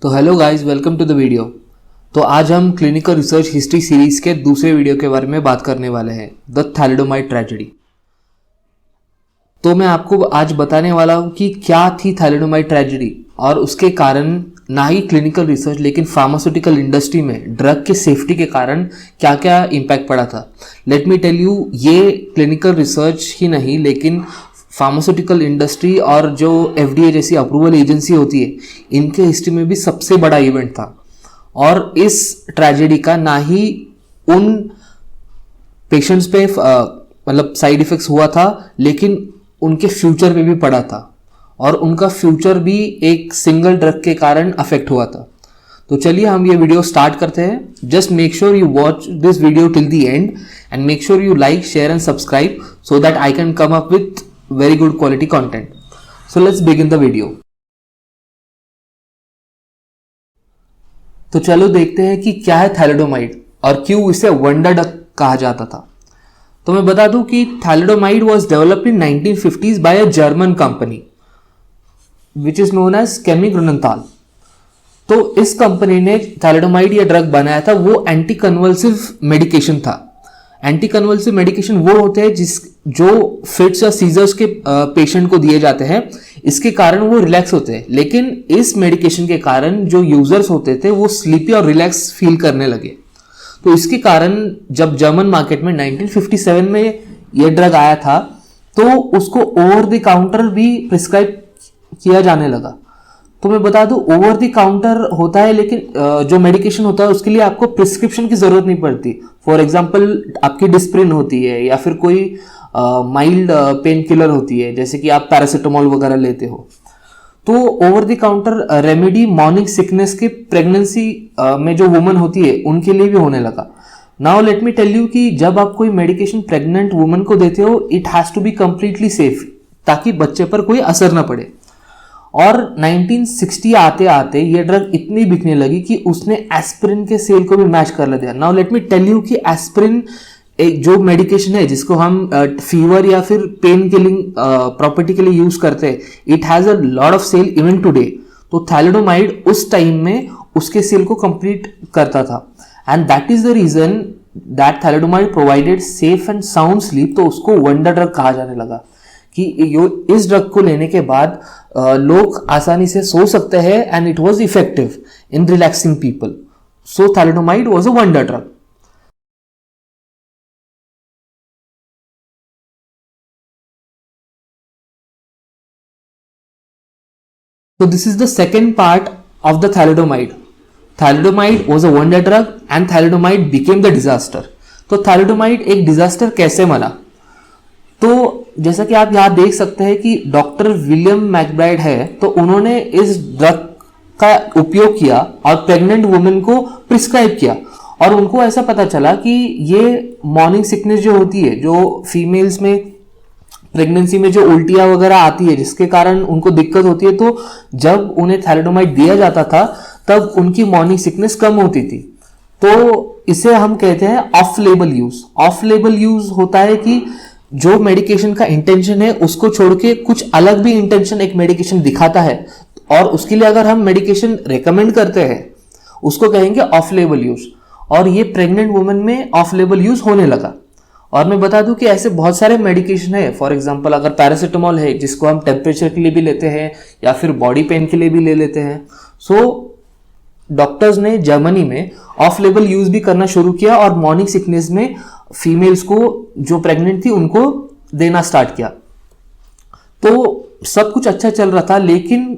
तो hello guys, welcome to the video. तो आज हम क्लिनिकल रिसर्च हिस्ट्री सीरीज के दूसरे वीडियो के बारे में बात करने वाले हैं, द थैलिडोमाइड ट्रेजेडी। तो मैं आपको आज बताने वाला हूँ कि क्या थी थैलिडोमाइड ट्रेजेडी और उसके कारण ना ही क्लिनिकल रिसर्च लेकिन फार्मास्यूटिकल इंडस्ट्री में ड्रग के सेफ्टी के कारण क्या क्या इम्पैक्ट पड़ा था। लेट मी टेल यू, ये क्लिनिकल रिसर्च ही नहीं लेकिन फार्मास्यूटिकल इंडस्ट्री और जो FDA जैसी अप्रूवल एजेंसी होती है, इनके हिस्ट्री में भी सबसे बड़ा इवेंट था। और इस ट्रेजेडी का ना ही उन पेशेंट्स पे मतलब साइड इफेक्ट्स हुआ था, लेकिन उनके फ्यूचर पे भी पड़ा था और उनका फ्यूचर भी एक सिंगल ड्रग के कारण अफेक्ट हुआ था। तो चलिए हम ये वीडियो स्टार्ट करते हैं। Just make sure you watch this video till the end and make sure you like, share and subscribe so that I can come up with very good quality content. So let's begin the video. तो चलो देखते हैं कि क्या है thalidomide और क्यों इसे वंडर ड्रग कहा जाता था। तो मैं बता दूं कि thalidomide was developed in 1950s by a German company which is known as Chemie Grunenthal. तो इस कंपनी ने थैलिडोमाइड या ड्रग बनाया था, वो एंटी कन्वल्सिव मेडिकेशन था। एंटी कन्वल्सिव मेडिकेशन वो होते हैं जो फिट्स या सीजर्स के पेशेंट को दिए जाते हैं, इसके कारण वो रिलैक्स होते हैं। लेकिन इस मेडिकेशन के कारण जो यूजर्स होते थे वो स्लीपी और रिलैक्स फील करने लगे। तो इसके कारण जब जर्मन मार्केट में 1957 में ये ड्रग आया था, तो उसको ओवर द काउंटर भी प्रिस्क्राइब किया जाने लगा। तो मैं बता दूं, ओवर द काउंटर होता है लेकिन जो मेडिकेशन होता है उसके लिए आपको प्रिस्क्रिप्शन की जरूरत नहीं पड़ती। फॉर एग्जांपल आपकी डिस्प्रिन होती है या फिर कोई माइल्ड पेन किलर होती है, जैसे कि आप पैरासिटामोल वगैरह लेते हो। तो over the counter remedy morning sickness के प्रेगनेंसी में जो वुमन होती है उनके लिए भी होने लगा। Now let me tell you कि जब आप कोई मेडिकेशन प्रेग्नेंट वुमन को देते हो, it has to be completely safe ताकि बच्चे पर कोई असर ना पड़े। और 1960 आते आते ये ड्रग इतनी बिकने लगी कि उसने एस्पिरिन के सेल को भी मैच कर दिया। Now let me tell you कि एस्पिरिन एक जो मेडिकेशन है जिसको हम फीवर या फिर पेन किलिंग प्रॉपर्टी के लिए यूज करते हैं, it has a lot of sale even today. तो थैलिडोमाइड उस टाइम में उसके सेल को कंप्लीट करता था and that is the reason that thalidomide provided safe and sound sleep. तो उसको वंडर ड्रग कहा जाने लगा कि इस ड्रग को लेने के बाद लोग आसानी से सो सकते हैं and it was effective in relaxing people. So thalidomide was a wonder drug. So this is the second part of the thalidomide. Thalidomide was a wonder drug and thalidomide became the disaster. तो thalidomide एक disaster कैसे बना? तो जैसा कि आप यहाँ देख सकते हैं कि डॉक्टर विलियम मैकब्राइड है, तो उन्होंने इस ड्रग का उपयोग किया और प्रेग्नेंट वुमेन को प्रिस्क्राइब किया और उनको ऐसा पता चला कि ये मॉर्निंग सिकनेस जो होती है, जो फीमेल्स में प्रेगनेंसी में जो उल्टियां वगैरह आती है जिसके कारण उनको दिक्कत होती है, तो जब उन्हें थैलिडोमाइड दिया जाता था तब उनकी मॉर्निंग सिकनेस कम होती थी। तो इसे हम कहते हैं of label use. Of label use होता है कि जो मेडिकेशन का इंटेंशन है उसको छोड़ के कुछ अलग भी इंटेंशन एक मेडिकेशन दिखाता है और उसके लिए अगर हम मेडिकेशन रेकमेंड करते हैं उसको कहेंगे ऑफ लेबल यूज। और ये प्रेग्नेंट वुमेन में ऑफ लेबल यूज होने लगा। और मैं बता दूं कि ऐसे बहुत सारे मेडिकेशन है। फॉर एग्जांपल अगर पैरासिटामोल है जिसको हम टेम्परेचर के लिए भी लेते हैं या फिर बॉडी पेन के लिए भी ले लेते हैं। सो डॉक्टर्स ने जर्मनी में ऑफ लेबल यूज भी करना शुरू किया और मॉर्निंग सिकनेस में फीमेल्स को जो प्रेग्नेंट थी उनको देना स्टार्ट किया। तो सब कुछ अच्छा चल रहा था, लेकिन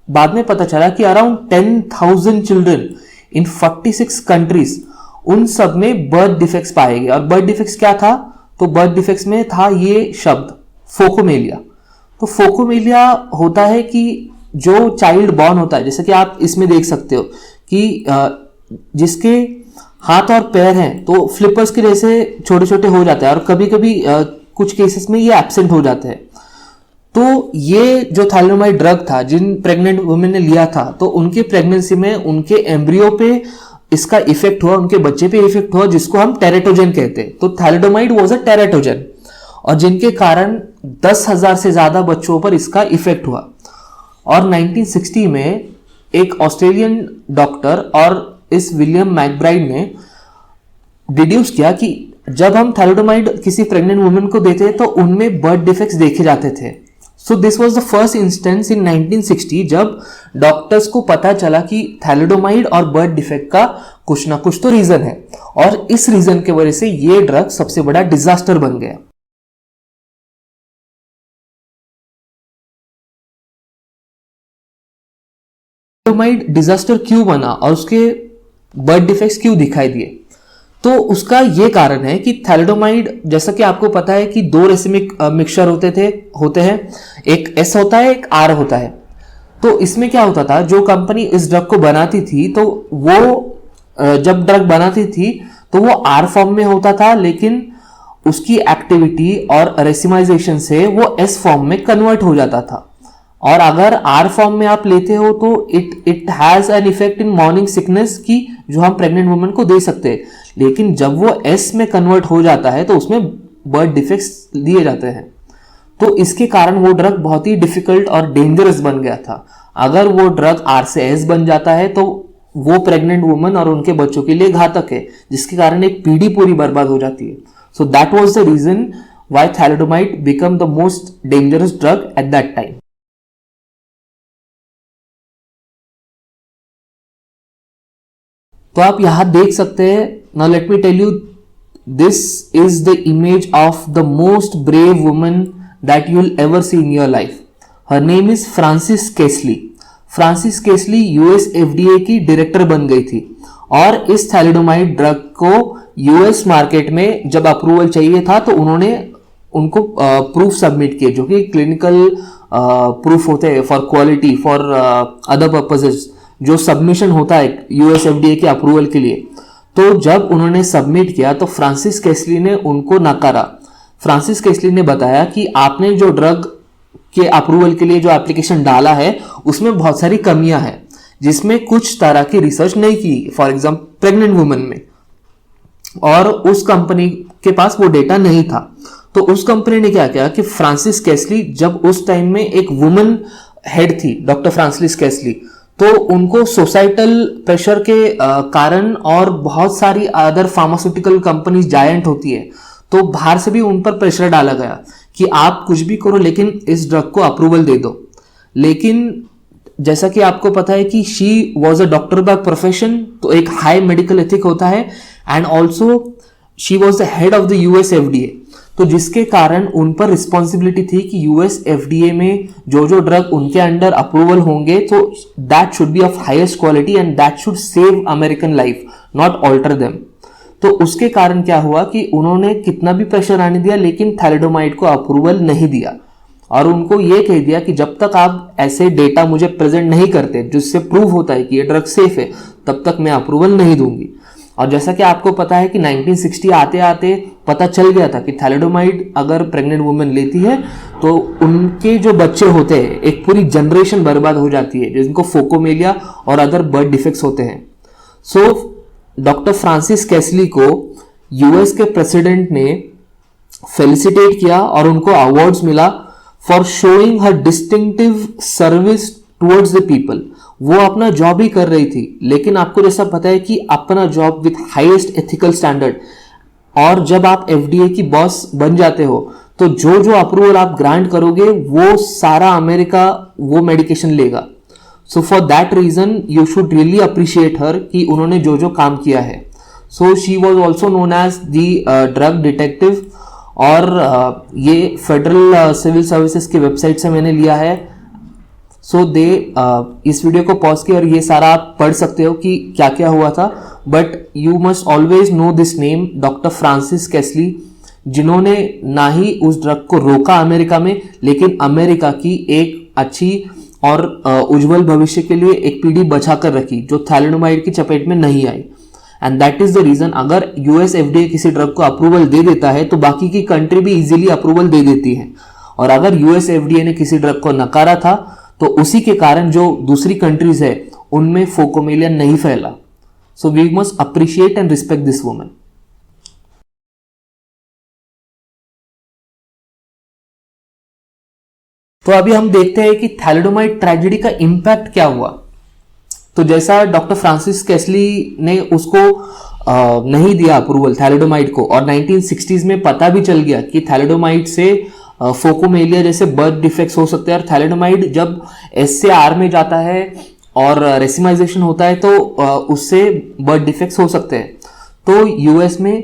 बाद में पता चला कि अराउंड 10,000 चिल्ड्रन इन 46 कंट्रीज, उन सब में बर्थ डिफेक्ट्स पाए गए। और बर्थ डिफेक्ट्स क्या था? तो बर्थ डिफेक्ट्स में था ये शब्द फोकोमेलिया। तो फोकोमेलिया होता है कि जो चाइल्ड बॉर्न होता है, जैसे कि आप इसमें देख सकते हो कि जिसके हाथ और पैर हैं तो फ्लिपर्स के जैसे छोटे छोटे हो जाते हैं और कभी कभी कुछ केसेस में ये एब्सेंट हो जाते हैं। तो ये जो थैलिडोमाइड ड्रग था, जिन प्रेग्नेंट वुमेन ने लिया था, तो उनके प्रेगनेंसी में उनके एम्ब्रियो पे इसका इफेक्ट हुआ, उनके बच्चे पे इफेक्ट हुआ, जिसको हम टेरेटोजन कहते हैं। तो थैलिडोमाइड वाज अ टेरेटोजन और जिनके कारण 10,000 से ज्यादा बच्चों पर इसका इफेक्ट हुआ। और 1960 में एक ऑस्ट्रेलियन डॉक्टर और इस विलियम मैकब्राइड ने डिड्यूस किया कि जब हम थैलिडोमाइड किसी प्रेग्नेंट वुमेन को देते तो उनमें बर्थ डिफेक्ट्स देखे जाते थे। So this was the first instance in 1960 जब डॉक्टर्स को पता चला कि थैलिडोमाइड और बर्थ डिफेक्ट का कुछ ना कुछ तो रीजन है, और इस रीजन के वजह से ये ड्रग सबसे बड़ा डिजास्टर बन गया। थैलिडोमाइड डिजास्टर क्यों बना और उसके बर्थ डिफेक्ट्स क्यों दिखाई दिए? तो उसका ये कारण है कि थैलिडोमाइड, जैसा कि आपको पता है कि दो रेसिमिक मिक्सचर होते हैं, एक एस होता है, एक आर होता है। तो इसमें क्या होता था, जो कंपनी इस ड्रग को बनाती थी तो वो जब ड्रग बनाती थी तो वो आर फॉर्म में होता था, लेकिन उसकी एक्टिविटी और रेसिमाइजेशन से वो एस फॉर्म में कन्वर्ट हो जाता था। और अगर आर फॉर्म में आप लेते हो तो it has an effect in morning sickness की, जो हम प्रेग्नेंट वुमेन को दे सकते हैं। लेकिन जब वो एस में कन्वर्ट हो जाता है तो उसमें बर्थ डिफेक्ट्स दिए जाते हैं। तो इसके कारण वो ड्रग बहुत ही डिफिकल्ट और डेंजरस बन गया था। अगर वो ड्रग आर से एस बन जाता है तो वो प्रेग्नेंट वुमन और उनके बच्चों के लिए घातक है, जिसके कारण एक पीढ़ी पूरी बर्बाद हो जाती है। So that was the reason why thalidomide become the most dangerous drug at that time. तो आप यहां देख सकते हैं। Now let me tell you, this is the image of the most brave woman that you will ever see in your life. Her name is Francis केस्ली। Francis केस्ली US FDA की director बन गई थी, और इस थैलिडोमाइड ड्रग को US market में जब approval चाहिए था तो उन्होंने उनको प्रूफ सबमिट किए, जो कि क्लिनिकल प्रूफ होते हैं for quality, for other purposes, जो सबमिशन होता है यूएस एफडीए के अप्रूवल के लिए। तो जब उन्होंने सबमिट किया तो फ्रांसिस केस्ली ने उनको नकारा। फ्रांसिस केस्ली ने बताया कि आपने जो ड्रग के अप्रूवल के लिए जो एप्लीकेशन डाला है उसमें बहुत सारी कमियां हैं, जिसमें कुछ तरह की रिसर्च नहीं की, फॉर एग्जाम्पल प्रेग्नेंट वुमेन में, और उस कंपनी के पास वो डेटा नहीं था। तो उस कंपनी ने क्या किया कि फ्रांसिस केस्ली, जब उस टाइम में एक वुमन हेड थी डॉक्टर फ्रांसिस केस्ली, तो उनको सोसाइटल प्रेशर के कारण, और बहुत सारी अदर फार्मास्यूटिकल कंपनीज जायंट होती है, तो बाहर से भी उन पर प्रेशर डाला गया कि आप कुछ भी करो लेकिन इस ड्रग को अप्रूवल दे दो। लेकिन जैसा कि आपको पता है कि she was a doctor by profession, तो एक हाई मेडिकल एथिक होता है, and also she was the head of the US FDA, तो जिसके कारण उन पर रिस्पॉन्सिबिलिटी थी कि यूएस एफडीए में जो जो ड्रग उनके अंडर अप्रूवल होंगे तो that should be of highest quality and that should save American life, not alter them. तो उसके कारण क्या हुआ कि उन्होंने कितना भी प्रेशर आने दिया लेकिन थैलिडोमाइड को अप्रूवल नहीं दिया, और उनको ये कह दिया कि जब तक आप ऐसे डेटा मुझे प्रेजेंट नहीं करते जिससे प्रूव होता है कि ये ड्रग सेफ है, तब तक मैं अप्रूवल नहीं दूंगी। और जैसा कि आपको पता है कि 1960 आते आते पता चल गया था कि थैलिडोमाइड अगर प्रेग्नेंट वुमेन लेती है तो उनके जो बच्चे होते हैं, एक पूरी जनरेशन बर्बाद हो जाती है, जिनको फोकोमेलिया और अदर बर्थ डिफेक्ट्स होते हैं। सो डॉक्टर फ्रांसिस केस्ली को यूएस के प्रेसिडेंट ने फेलिसिटेट किया और उनको अवार्ड्स मिला for showing her distinctive service towards the people. वो अपना जॉब ही कर रही थी, लेकिन आपको जैसा पता है कि अपना job with highest ethical standard, और जब आप एफडीए की बॉस बन जाते हो तो जो जो अप्रूवल आप ग्रांट करोगे वो सारा अमेरिका वो मेडिकेशन लेगा। So for that reason you should really appreciate her कि उन्होंने जो जो काम किया है। So she was also known as the drug detective, और ये फेडरल सिविल सर्विसेज की वेबसाइट से मैंने लिया है। सो दे इस वीडियो को पॉज किया और ये सारा आप पढ़ सकते हो कि क्या क्या हुआ था, but you must always know this name, doctor Frances केस्ली, जिन्होंने ना ही उस ड्रग को रोका अमेरिका में, लेकिन अमेरिका की एक अच्छी और उज्जवल भविष्य के लिए एक पीढ़ी बचा कर रखी जो थैलिडोमाइड की चपेट में नहीं आई। And that is the reason, अगर यूएस एफडीए किसी ड्रग को अप्रूवल दे देता है तो बाकी की कंट्री भी इजीली अप्रूवल दे देती है, और अगर यूएस एफडीए ने किसी ड्रग को नकारा था तो उसी के कारण जो दूसरी कंट्रीज है उनमें फोकोमेलिया नहीं फैला। So we must appreciate and respect this woman. तो अभी हम देखते हैं कि थैलिडोमाइड ट्रेजेडी का इंपैक्ट क्या हुआ। तो जैसा डॉक्टर फ्रांसिस कैसली ने उसको नहीं दिया अप्रूवल थैलिडोमाइड को, और 1960s में पता भी चल गया कि थैलिडोमाइड से फोकोमेलिया जैसे बर्थ डिफेक्ट्स हो सकते हैं, और थैलिडोमाइड जब एस से आर में जाता है और रेसिमाइजेशन होता है तो उससे बर्थ डिफेक्ट्स हो सकते हैं। तो यूएस में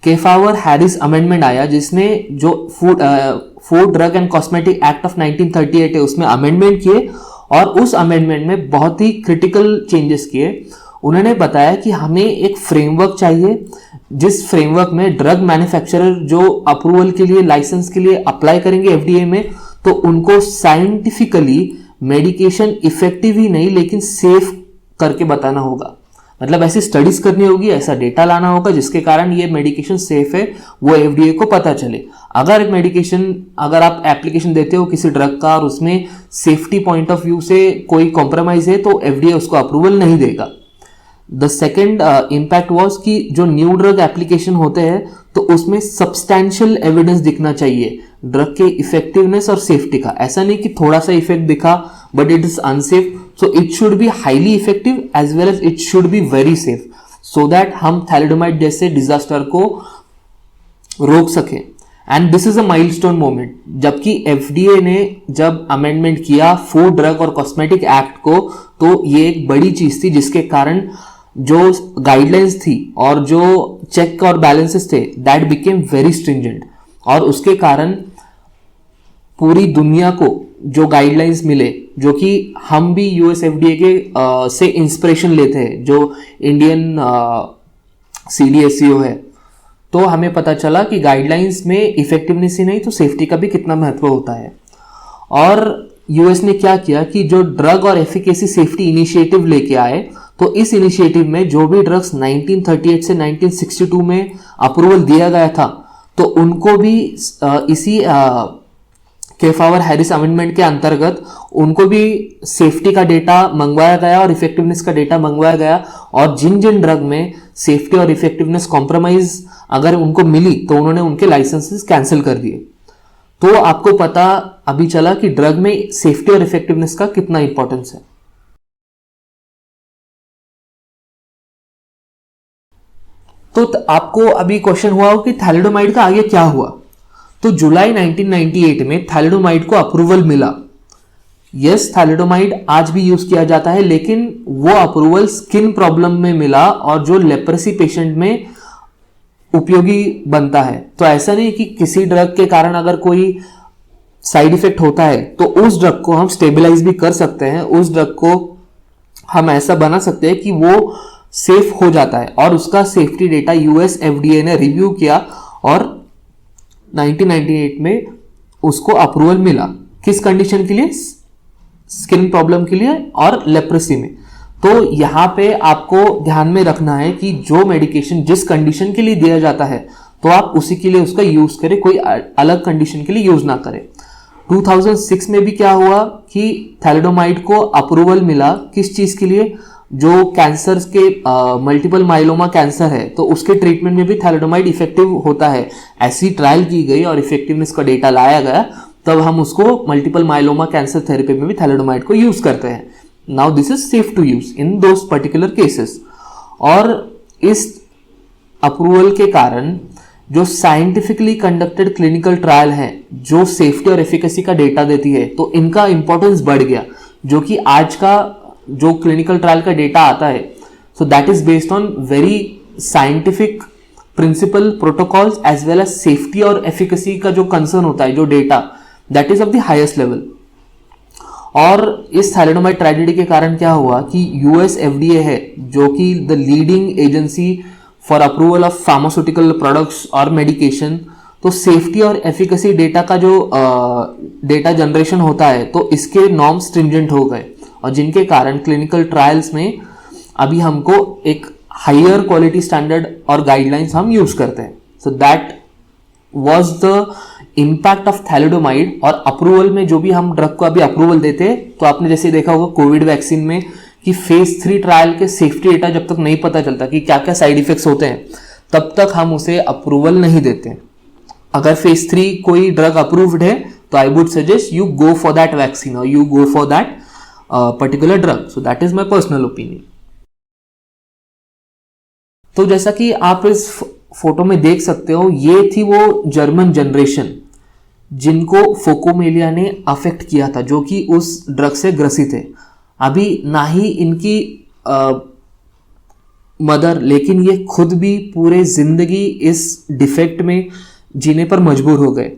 केफावर हैरिस अमेंडमेंट आया, जिसने जो food drug and cosmetic act of 1938 है उसमें अमेंडमेंट किए, और उस अमेंडमेंट में बहुत ही क्रिटिकल चेंजेस किए। उन्होंने बताया कि हमें एक फ्रेमवर्क चाहिए, जिस फ्रेमवर्क में ड्रग मैन्युफैक्चरर जो अप्रूवल के लिए, लाइसेंस के लिए अप्लाई करेंगे एफडीए में, तो उनको साइंटिफिकली मेडिकेशन इफेक्टिव ही नहीं लेकिन सेफ करके बताना होगा। मतलब ऐसी स्टडीज करनी होगी, ऐसा डेटा लाना होगा जिसके कारण ये मेडिकेशन सेफ है, वो एफडीए को पता चले। अगर मेडिकेशन, अगर आप एप्लीकेशन देते हो किसी ड्रग का और उसमें सेफ्टी पॉइंट ऑफ व्यू से कोई कॉम्प्रोमाइज है, तो एफडीए उसको अप्रूवल नहीं देगा। द सेकेंड इम्पैक्ट वॉज कि जो न्यू ड्रग एप्लीकेशन होते हैं तो उसमें सब्सटैंशियल एविडेंस दिखना चाहिए ड्रग के इफेक्टिवनेस और सेफ्टी का। ऐसा नहीं कि थोड़ा सा इफेक्ट दिखा but it is unsafe, so it should be highly effective as well as it should be very safe, so that हम थैलिडोमाइड जैसे डिजास्टर को रोक सकें। And this is a milestone moment, जबकि एफडीए ने जब अमेंडमेंट किया फूड ड्रग और कॉस्मेटिक एक्ट को, तो ये एक बड़ी चीज थी जिसके कारण जो गाइडलाइंस थी और जो चेक और बैलेंसेस थे दैट बिकेम वेरी स्ट्रिंजेंट, और उसके कारण पूरी दुनिया को जो गाइडलाइंस मिले, जो कि हम भी यूएस एफडीए के से इंस्पिरेशन लेते हैं, जो इंडियन सीडीएससीओ है, तो हमें पता चला कि गाइडलाइंस में इफेक्टिवनेस ही नहीं तो सेफ्टी का भी कितना महत्व होता है। और यूएस ने क्या किया कि जो ड्रग और एफिकेसी सेफ्टी इनिशिएटिव लेके आए, तो इस इनिशिएटिव में जो भी ड्रग्स 1938 से 1962 में अप्रूवल दिया गया था, तो उनको भी इसी केफावर हैरिस अमेंडमेंट के अंतर्गत उनको भी सेफ्टी का डेटा मंगवाया गया और इफेक्टिवनेस का डेटा मंगवाया गया, और जिन जिन ड्रग में सेफ्टी और इफेक्टिवनेस कॉम्प्रोमाइज अगर उनको मिली तो उन्होंने उनके लाइसेंसेस कैंसिल कर दिए। तो आपको पता अभी चला कि ड्रग में सेफ्टी और इफेक्टिवनेस का कितना इंपॉर्टेंस है। तो आपको अभी क्वेश्चन हुआ हो कि थैलिडोमाइड का आगे क्या हुआ। तो जुलाई 1998 में थैलिडोमाइड को अप्रूवल मिला। यस, थैलिडोमाइड आज भी यूज किया जाता है, लेकिन वो अप्रूवल स्किन प्रॉब्लम में मिला और जो लेप्रेसी पेशेंट में उपयोगी बनता है। तो ऐसा नहीं कि किसी ड्रग के कारण अगर कोई साइड इफेक्ट होता है तो उस ड्रग को हम स्टेबलाइज भी कर सकते हैं, उस ड्रग को हम ऐसा बना सकते हैं कि वो सेफ हो जाता है, और उसका सेफ्टी डेटा यूएस एफडीए ने रिव्यू किया और 1998 में उसको अप्रूवल मिला। किस कंडीशन के लिए? स्किन प्रॉब्लम के लिए और लेप्रेसी में। तो यहां पे आपको ध्यान में रखना है कि जो मेडिकेशन जिस कंडीशन के लिए दिया जाता है तो आप उसी के लिए उसका यूज करें, कोई अलग कंडीशन के लिए यूज ना करें। 2006 में भी क्या हुआ कि थैलिडोमाइड को अप्रूवल मिला किस चीज के लिए? जो कैंसर के मल्टीपल माइलोमा कैंसर है तो उसके ट्रीटमेंट में भी थैलिडोमाइड इफेक्टिव होता है। ऐसी ट्रायल की गई और इफेक्टिवनेस का डेटा लाया गया, तब हम उसको मल्टीपल माइलोमा कैंसर थेरेपी में भी थैलिडोमाइड को यूज करते हैं। Now this is safe to use in those particular cases. और इस अप्रूवल के कारण जो साइंटिफिकली कंडक्टेड क्लिनिकल ट्रायल है जो सेफ्टी और एफिकेसी का डेटा देती है, तो इनका इंपॉर्टेंस बढ़ गया। जो कि आज का जो क्लिनिकल ट्रायल का डेटा आता है, so that is based on very scientific principal protocols as well as safety और एफिकेसी का जो कंसर्न होता है, जो data that is of the highest level. और इस थैलिडोमाइड ट्रेजेडी के कारण क्या हुआ कि यूएस एफडीए है जो कि the leading agency for approval of pharmaceutical products और मेडिकेशन, तो सेफ्टी और एफिकेसी डेटा का जो डेटा जनरेशन होता है तो इसके नॉर्म स्ट्रिंजेंट हो गए, और जिनके कारण क्लिनिकल ट्रायल्स में अभी हमको एक हायर क्वालिटी स्टैंडर्ड और गाइडलाइंस हम यूज करते हैं। So that was the impact of thalidomide. और अप्रूवल में जो भी हम ड्रग को अभी अप्रूवल देते हैं, तो आपने जैसे देखा होगा कोविड वैक्सीन में कि फेज 3 ट्रायल के सेफ्टी डेटा जब तक नहीं पता चलता कि क्या क्या साइड इफेक्ट्स होते हैं, तब तक हम उसे अप्रूवल नहीं देते। अगर फेज 3 कोई ड्रग अप्रूव्ड है तो I would suggest you go for that vaccine और you go for that particular drug. So that is my personal opinion. तो जैसा कि आप इस फोटो में देख सकते हो, ये थी वो जर्मन जनरेशन जिनको फोकोमेलिया ने अफेक्ट किया था, जो कि उस ड्रग से ग्रसित थे. अभी ना ही इनकी मदर, लेकिन ये खुद भी पूरे जिंदगी इस डिफेक्ट में जीने पर मजबूर हो गए.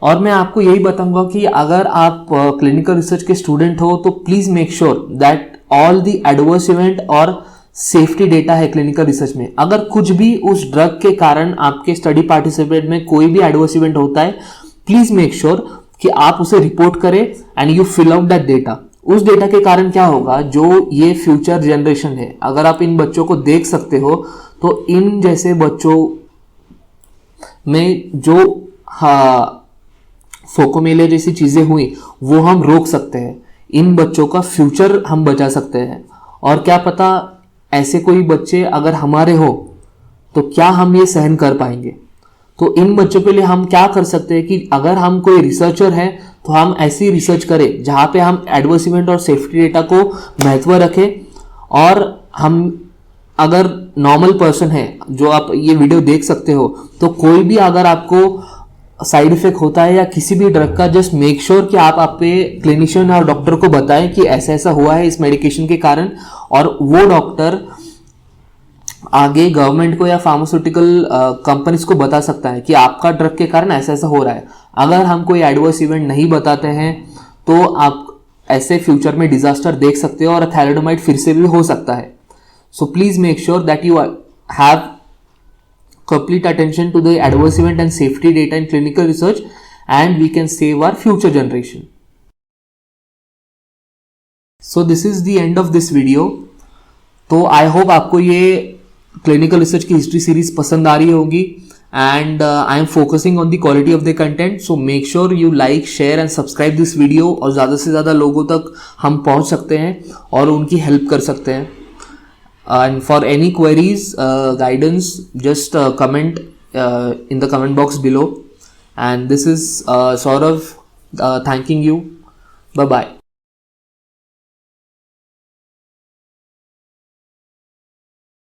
और मैं आपको यही बताऊंगा कि अगर आप क्लिनिकल रिसर्च के स्टूडेंट हो तो please make sure that all the adverse event और सेफ्टी डेटा है क्लिनिकल रिसर्च में. अगर कुछ भी उस ड्रग के कारण आपके स्टडी पार्टिसिपेट में कोई भी एडवर्स इवेंट होता है, प्लीज मेक श्योर कि आप उसे रिपोर्ट करें and you fill out that data. उस डेटा के कारण क्या होगा, जो ये फ्यूचर जनरेशन है, अगर आप इन बच्चों को देख सकते हो तो इन जैसे बच्चों में जो फोकोमेलिया जैसी चीजें हुई वो हम रोक सकते हैं. इन बच्चों का फ्यूचर हम बचा सकते हैं. और क्या पता ऐसे कोई बच्चे अगर हमारे हो तो क्या हम ये सहन कर पाएंगे. तो इन बच्चों के लिए हम क्या कर सकते हैं कि अगर हम कोई रिसर्चर हैं तो हम ऐसी रिसर्च करें जहां पे हम एडवर्स इवेंट और सेफ्टी डेटा को महत्व रखें. और हम अगर नॉर्मल पर्सन है, जो आप ये वीडियो देख सकते हो, तो कोई भी अगर आपको साइड इफेक्ट होता है या किसी भी ड्रग का, जस्ट मेक श्योर कि आप आपके क्लिनिशियन और डॉक्टर को बताएं कि ऐसा ऐसा हुआ है इस मेडिकेशन के कारण, और वो डॉक्टर आगे गवर्नमेंट को या फार्मास्यूटिकल कंपनीज को बता सकता है कि आपका ड्रग के कारण ऐसा ऐसा हो रहा है. अगर हम कोई एडवर्स इवेंट नहीं बताते हैं तो आप ऐसे फ्यूचर में डिजास्टर देख सकते हो और थैलिडोमाइड फिर से भी हो सकता है. So please make sure that you have complete attention to the adverse event and safety data in clinical research, and we can save our future generation. So this is the end of this video. तो I hope आपको ये clinical research की history series पसंद आ रही होगी, and I am focusing on the quality of the content. So make sure you like, share and subscribe this video, और ज़्यादा से ज़्यादा लोगों तक हम पहुंच सकते हैं और उनकी हेल्प कर सकते हैं. And for any queries, guidance, just comment in the comment box below. And this is Saurav thanking you. Bye bye.